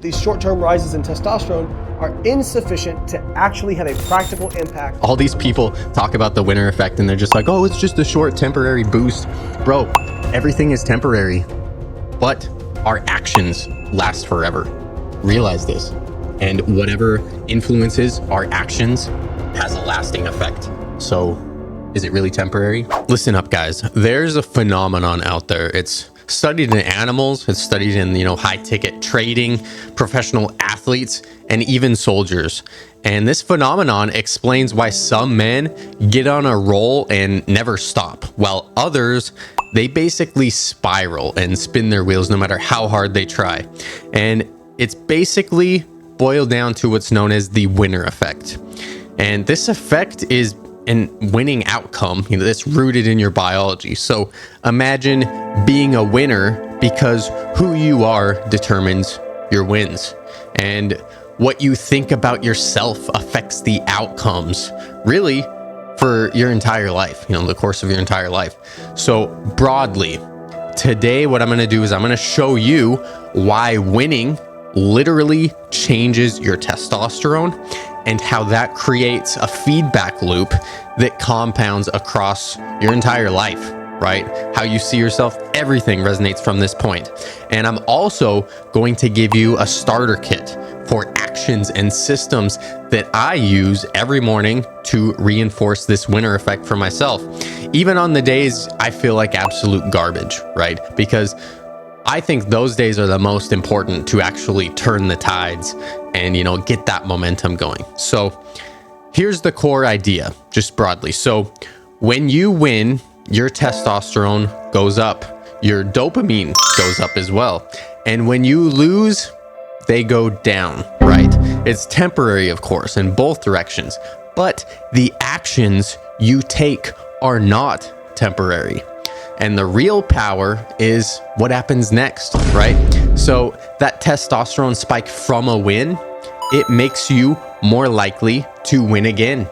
These short-term rises in testosterone are insufficient to actually have a practical impact. All these people talk about the winner effect and they're just like, oh, it's just a short temporary boost. Bro, everything is temporary, but our actions last forever. Realize this. And whatever influences our actions has a lasting effect. So is it really temporary? Listen up, guys. There's a phenomenon out there. It's studied in animals, it's studied in, high ticket trading, professional athletes, and even soldiers. And this phenomenon explains why some men get on a roll and never stop, while others, they basically spiral and spin their wheels no matter how hard they try. And it's basically boiled down to what's known as the winner effect. And this effect is an winning outcome, that's rooted in your biology. So imagine being a winner because who you are determines your wins. And what you think about yourself affects the outcomes, really, for your entire life, the course of your entire life. So broadly, today what I'm going to do is I'm going to show you why winning literally changes your testosterone and how that creates a feedback loop that compounds across your entire life, right? How you see yourself, everything resonates from this point. And I'm also going to give you a starter kit for actions and systems that I use every morning to reinforce this winner effect for myself, even on the days I feel like absolute garbage, right? Because I think those days are the most important to actually turn the tides and, get that momentum going. So here's the core idea, just broadly. So when you win, your testosterone goes up, your dopamine goes up as well. And when you lose, they go down, right? It's temporary, of course, in both directions, but the actions you take are not temporary. And the real power is what happens next, right? So that testosterone spike from a win, it makes you more likely to win again.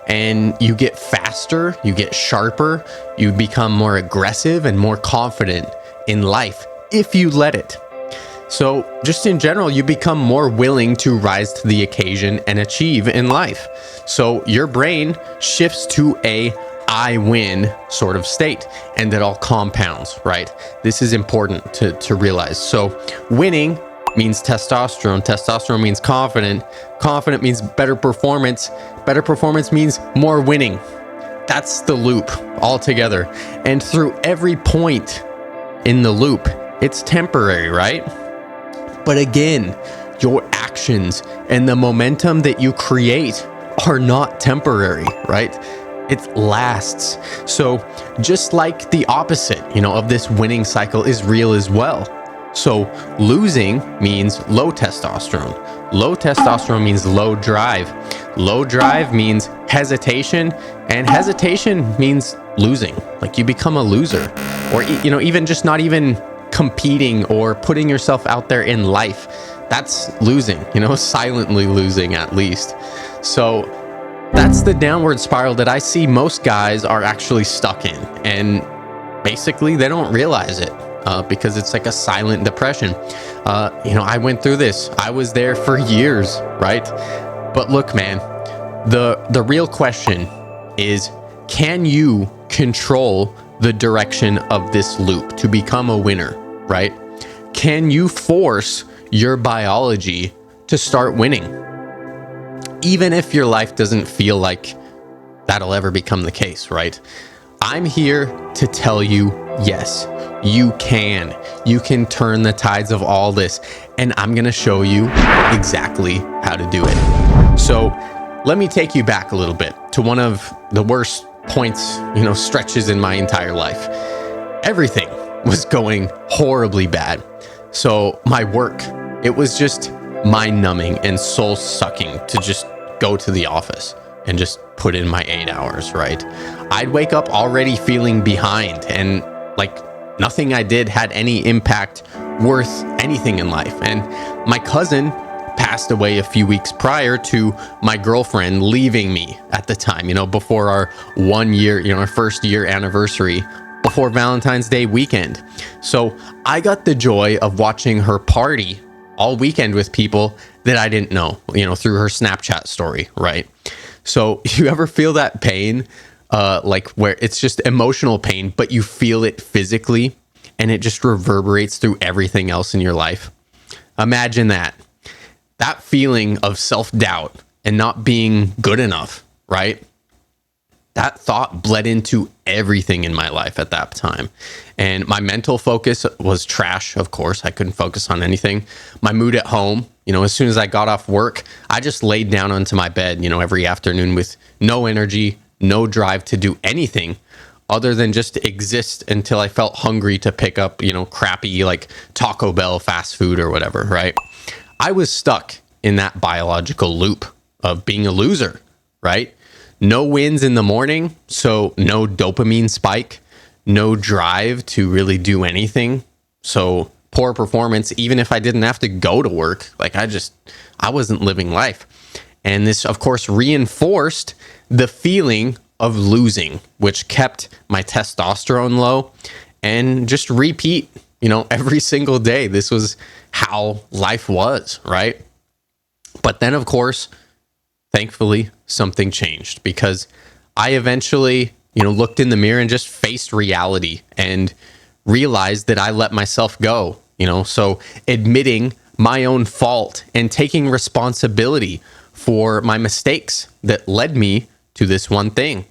And you get faster, you get sharper, you become more aggressive and more confident in life if you let it. So just in general, you become more willing to rise to the occasion and achieve in life. So your brain shifts to a I win sort of state, and it all compounds, right? This is important to realize. So winning means testosterone. Testosterone means confident. Confident means better performance. Better performance means more winning. That's the loop altogether. And through every point in the loop, it's temporary, right? But again, your actions and the momentum that you create are not temporary, right? It lasts. So just like the opposite, of this winning cycle is real as well. So losing means low testosterone. Low testosterone means low drive. Low drive means hesitation, and hesitation means losing. Like you become a loser, or, even just not even competing or putting yourself out there in life. That's losing, silently losing at least. So that's the downward spiral that I see most guys are actually stuck in. And basically they don't realize it because it's like a silent depression. I went through this. I was there for years, right? But look, man, the real question is, can you control the direction of this loop to become a winner, right? Can you force your biology to start winning? Even if your life doesn't feel like that'll ever become the case, right? I'm here to tell you, yes, you can. You can turn the tides of all this, and I'm gonna show you exactly how to do it. So let me take you back a little bit to one of the worst points, stretches in my entire life. Everything was going horribly bad. So my work, it was just mind-numbing and soul-sucking to just go to the office and just put in my 8 hours, right? I'd wake up already feeling behind, and like nothing I did had any impact worth anything in life. And my cousin passed away a few weeks prior to my girlfriend leaving me at the time, before our 1 year, our first year anniversary, before Valentine's Day weekend. So I got the joy of watching her party all weekend with people that I didn't know, through her Snapchat story, right? So you ever feel that pain, like where it's just emotional pain, but you feel it physically and it just reverberates through everything else in your life? Imagine that feeling of self-doubt and not being good enough, right? That thought bled into everything in my life at that time. And my mental focus was trash, of course. I couldn't focus on anything. My mood at home, as soon as I got off work, I just laid down onto my bed, every afternoon with no energy, no drive to do anything other than just exist until I felt hungry to pick up, crappy like Taco Bell fast food or whatever, right? I was stuck in that biological loop of being a loser, right? No wins in the morning, so no dopamine spike, no drive to really do anything. So poor performance, even if I didn't have to go to work, like I wasn't living life. And this, of course, reinforced the feeling of losing, which kept my testosterone low, and just repeat, every single day. This was how life was, right? But then, of course, thankfully, something changed, because I eventually, looked in the mirror and just faced reality and realized that I let myself go, so admitting my own fault and taking responsibility for my mistakes that led me to this one thing,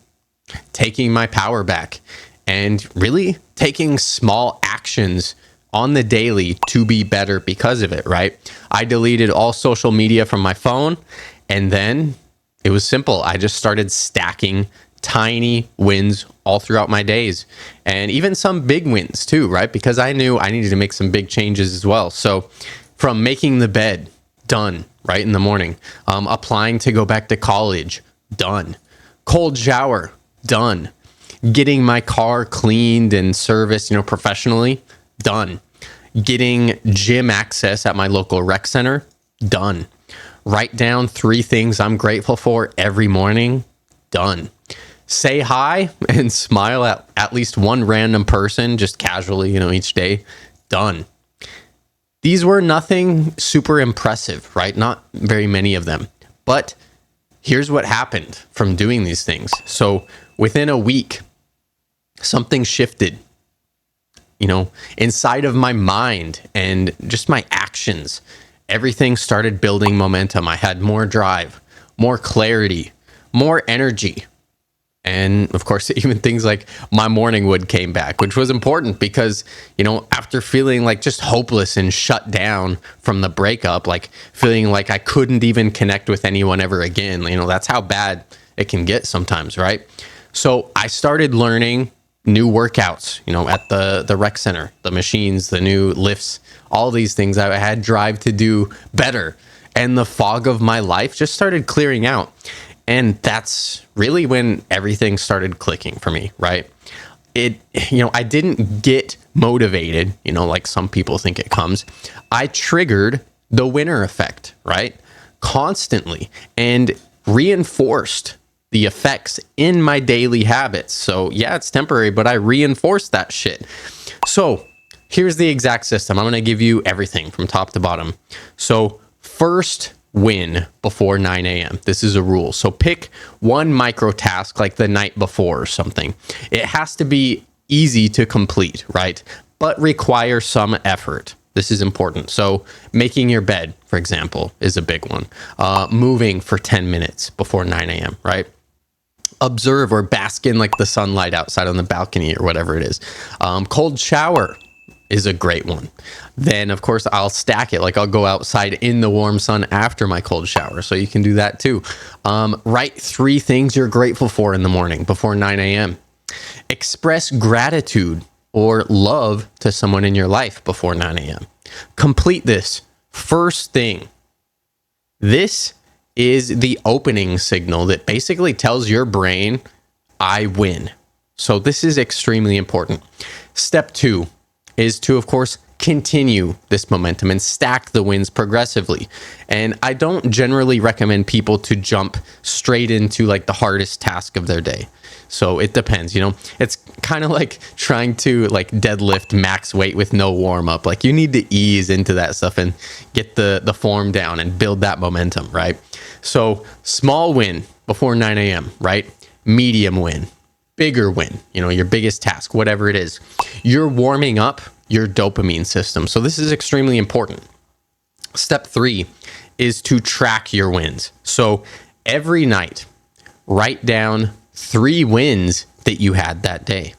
taking my power back and really taking small actions on the daily to be better because of it, right? I deleted all social media from my phone, and then it was simple. I just started stacking tiny wins all throughout my days, and even some big wins too, right? Because I knew I needed to make some big changes as well. So from making the bed, done, right, in the morning, applying to go back to college, done, cold shower, done, getting my car cleaned and serviced, professionally, done, getting gym access at my local rec center, done, write down 3 things I'm grateful for every morning, done, say hi and smile at least one random person just casually, each day, done. These were nothing super impressive, right? Not very many of them. But here's what happened from doing these things. So within a week, something shifted, inside of my mind and just my actions. Everything started building momentum. I had more drive, more clarity, more energy. And of course, even things like my morning wood came back, which was important because, after feeling like just hopeless and shut down from the breakup, like feeling like I couldn't even connect with anyone ever again, that's how bad it can get sometimes, right? So I started learning new workouts, at the rec center, the machines, the new lifts, all these things. I had drive to do better. And the fog of my life just started clearing out. And that's really when everything started clicking for me, right? I didn't get motivated, like some people think it comes. I triggered the winner effect, right? Constantly, and reinforced the effects in my daily habits. So yeah, it's temporary, but I reinforced that shit. So here's the exact system. I'm going to give you everything from top to bottom. So first, win before 9 a.m. This is a rule. So pick one micro task like the night before or something. It has to be easy to complete, right? But require some effort. This is important. So making your bed, for example, is a big one. Moving for 10 minutes before 9 a.m., right? Observe or bask in like the sunlight outside on the balcony or whatever it is. Cold shower is a great one. Then, of course, I'll stack it. Like I'll go outside in the warm sun after my cold shower. So you can do that too. Write 3 things you're grateful for in the morning before 9 a.m. Express gratitude or love to someone in your life before 9 a.m. Complete this first thing. This is the opening signal that basically tells your brain, I win. So this is extremely important. Step 2 is to, of course, continue this momentum and stack the wins progressively. And I don't generally recommend people to jump straight into like the hardest task of their day. So it depends, you know, it's kind of like trying to like deadlift max weight with no warm up. Like you need to ease into that stuff and get the form down and build that momentum, right? So small win before 9 a.m., right? Medium win, bigger win, you know, your biggest task, whatever it is. You're warming up your dopamine system. So this is extremely important. Step 3 is to track your wins. So every night, write down 3 wins that you had that day.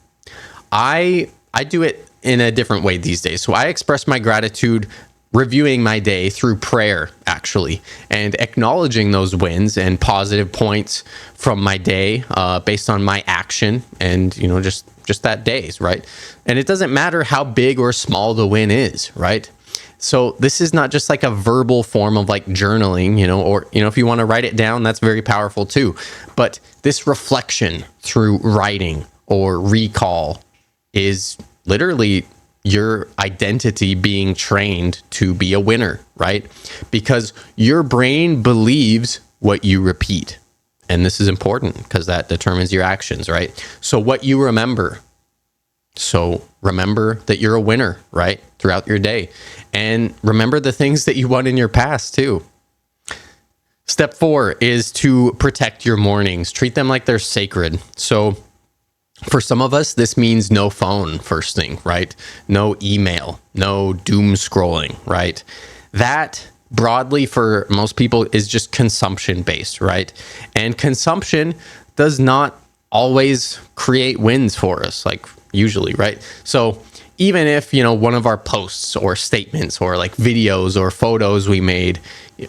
I do it in a different way these days. So I express my gratitude reviewing my day through prayer, actually, and acknowledging those wins and positive points from my day based on my action and, you know, just that day's, right? And it doesn't matter how big or small the win is, right? So this is not just like a verbal form of like journaling, you know, or, you know, if you want to write it down, that's very powerful too. But this reflection through writing or recall is literally your identity being trained to be a winner, right? Because your brain believes what you repeat. And this is important because that determines your actions, right? So what you remember. So remember that you're a winner, right? Throughout your day. And remember the things that you won in your past too. Step 4 is to protect your mornings. Treat them like they're sacred. So for some of us, this means no phone first thing, right? No email, no doom scrolling, right? That broadly for most people is just consumption based, right? And consumption does not always create wins for us, like usually, right? So even if, you know, one of our posts or statements or like videos or photos we made,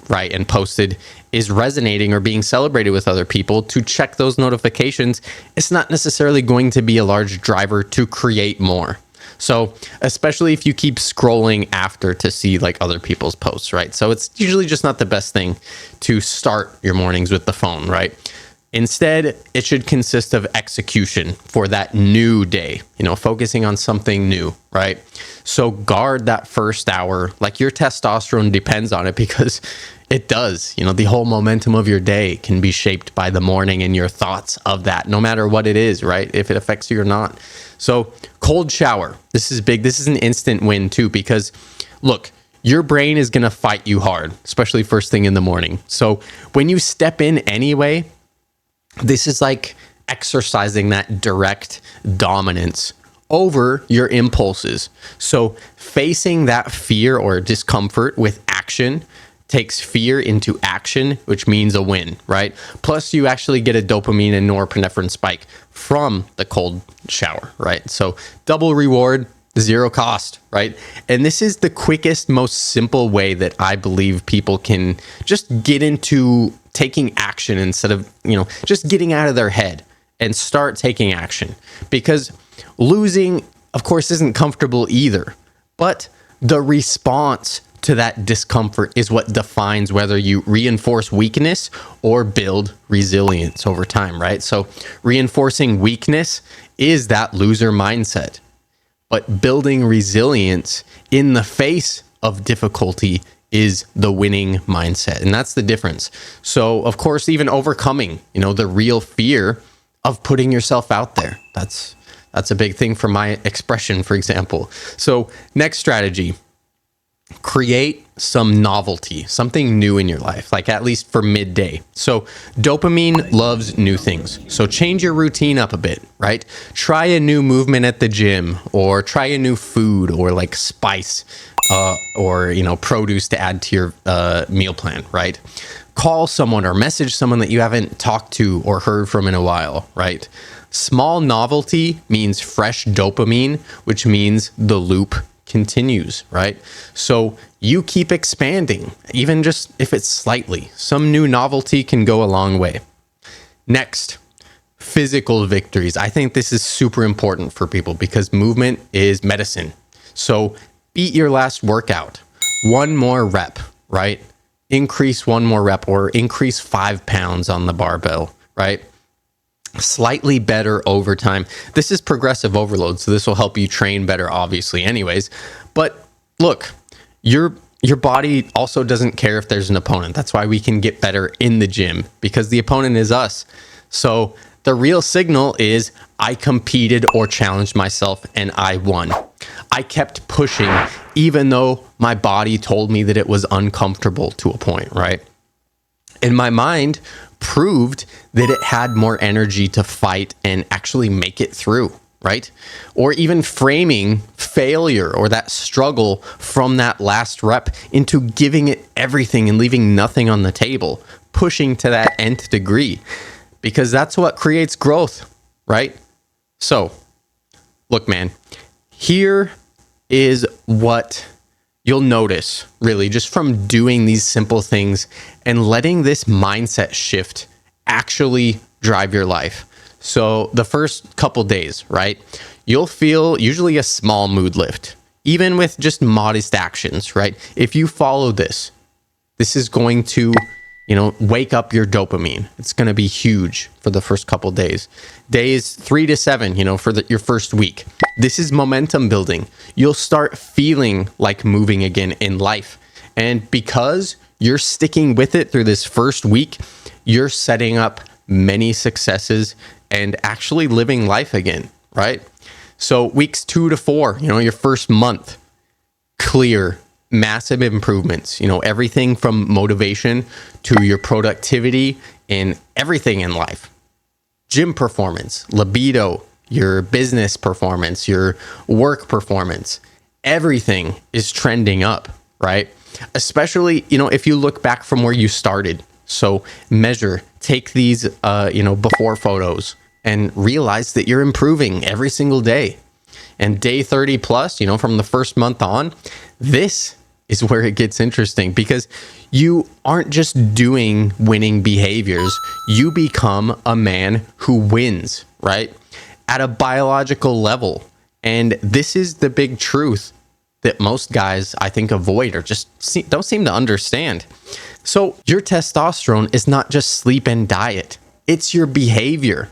right, and posted is resonating or being celebrated with other people, to check those notifications, it's not necessarily going to be a large driver to create more. So especially if you keep scrolling after to see like other people's posts, right? So it's usually just not the best thing to start your mornings with the phone, right? Instead, it should consist of execution for that new day, you know, focusing on something new, right? So guard that first hour, like your testosterone depends on it, because it does. You know, the whole momentum of your day can be shaped by the morning and your thoughts of that, no matter what it is, right? If it affects you or not. So cold shower, this is big. This is an instant win too, because look, your brain is going to fight you hard, especially first thing in the morning. So when you step in anyway, this is like exercising that direct dominance over your impulses. So facing that fear or discomfort with action takes fear into action, which means a win, right? Plus you actually get a dopamine and norepinephrine spike from the cold shower, right? So double reward, 0 cost, right? And this is the quickest, most simple way that I believe people can just get into taking action instead of, you know, just getting out of their head and start taking action. Because losing, of course, isn't comfortable either, but the response to that discomfort is what defines whether you reinforce weakness or build resilience over time, right? So reinforcing weakness is that loser mindset, but building resilience in the face of difficulty is the winning mindset. And that's the difference. So of course, even overcoming, you know, the real fear of putting yourself out there. That's a big thing for my expression, for example. So next strategy, create some novelty, something new in your life, like at least for midday. So dopamine loves new things. So change your routine up a bit, right? Try a new movement at the gym, or try a new food, or like spice, or, you know, produce to add to your meal plan, right? Call someone or message someone that you haven't talked to or heard from in a while, right? Small novelty means fresh dopamine, which means the loop continues, right? So you keep expanding, even just if it's slightly. Some new novelty can go a long way. Next, physical victories. I think this is super important for people because movement is medicine. So beat your last workout. One more rep, right? Increase one more rep, or increase 5 pounds on the barbell, right? Slightly better over time. This is progressive overload, so this will help you train better, obviously, anyways. But look, your body also doesn't care if there's an opponent. That's why we can get better in the gym, because the opponent is us. So the real signal is I competed or challenged myself and I won. I kept pushing even though my body told me that it was uncomfortable to a point, right? And my mind proved that it had more energy to fight and actually make it through, right? Or even framing failure or that struggle from that last rep into giving it everything and leaving nothing on the table, pushing to that nth degree, because that's what creates growth, right? So, look, man, here is what you'll notice really just from doing these simple things and letting this mindset shift actually drive your life. So the first couple days, right, you'll feel usually a small mood lift, even with just modest actions, right? If you follow this, this is going to, wake up your dopamine. It's going to be huge for the first couple days. Days 3 to 7, for your first week. This is momentum building. You'll start feeling like moving again in life. And because you're sticking with it through this first week, you're setting up many successes and actually living life again, right? So weeks 2 to 4, your first month, clear, massive improvements, everything from motivation to your productivity in everything in life. Gym performance, libido, your business performance, your work performance, everything is trending up, right? Especially, if you look back from where you started. So measure, take these, before photos and realize that you're improving every single day. And day 30 plus, from the first month on, this is where it gets interesting, because you aren't just doing winning behaviors. You become a man who wins, right? At a biological level. And this is the big truth that most guys, I think, avoid or just don't seem to understand. So your testosterone is not just sleep and diet. It's your behavior.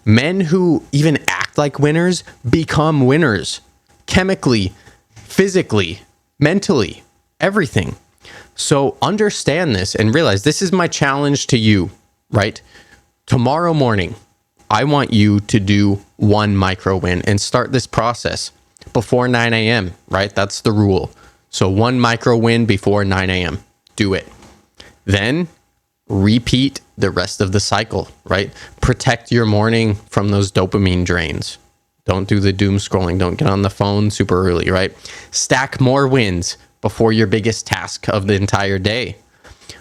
Men who even act like winners become winners. Chemically, physically, mentally, everything. So understand this and realize this is my challenge to you, right? Tomorrow morning, I want you to do 1 micro win and start this process before 9 a.m., right? That's the rule. So 1 micro win before 9 a.m. Do it. Then repeat the rest of the cycle, right? Protect your morning from those dopamine drains. Don't do the doom scrolling. Don't get on the phone super early, right? Stack more wins before your biggest task of the entire day.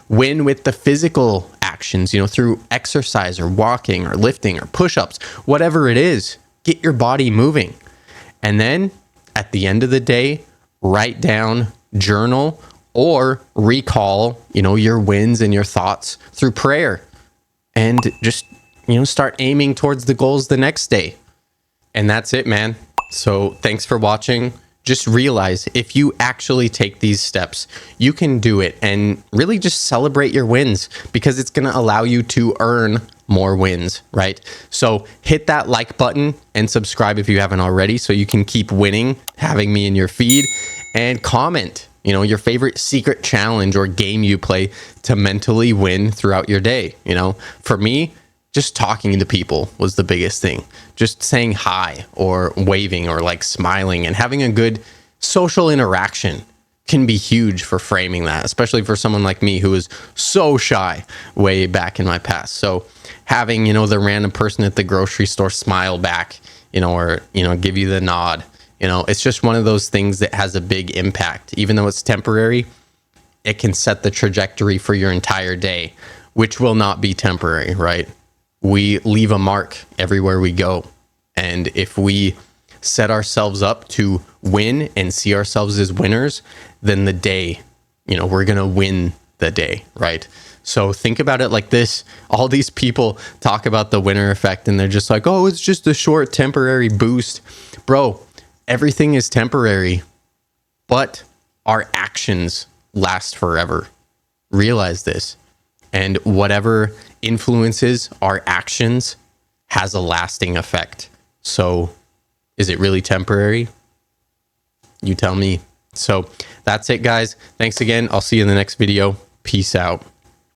Win with the physical actions, through exercise or walking or lifting or push-ups, whatever it is. Get your body moving. And then at the end of the day, write down, journal, or recall, your wins and your thoughts through prayer. And just, start aiming towards the goals the next day. And that's it, man. So thanks for watching. Just realize if you actually take these steps, you can do it, and really just celebrate your wins, because it's going to allow you to earn more wins, right? So hit that like button and subscribe if you haven't already, so you can keep winning, having me in your feed, and comment, your favorite secret challenge or game you play to mentally win throughout your day. For me, just talking to people was the biggest thing. Just saying hi or waving or like smiling and having a good social interaction can be huge for framing that, especially for someone like me who was so shy way back in my past. So having, the random person at the grocery store smile back, or, give you the nod, it's just one of those things that has a big impact. Even though it's temporary, it can set the trajectory for your entire day, which will not be temporary, right? We leave a mark everywhere we go. And if we set ourselves up to win and see ourselves as winners, then the day, we're going to win the day, right? So think about it like this. All these people talk about the winner effect and they're just like, oh, it's just a short temporary boost. Bro, everything is temporary, but our actions last forever. Realize this. And whatever influences our actions has a lasting effect. So is it really temporary? You tell me. So that's it, guys. Thanks again. I'll see you in the next video. Peace out.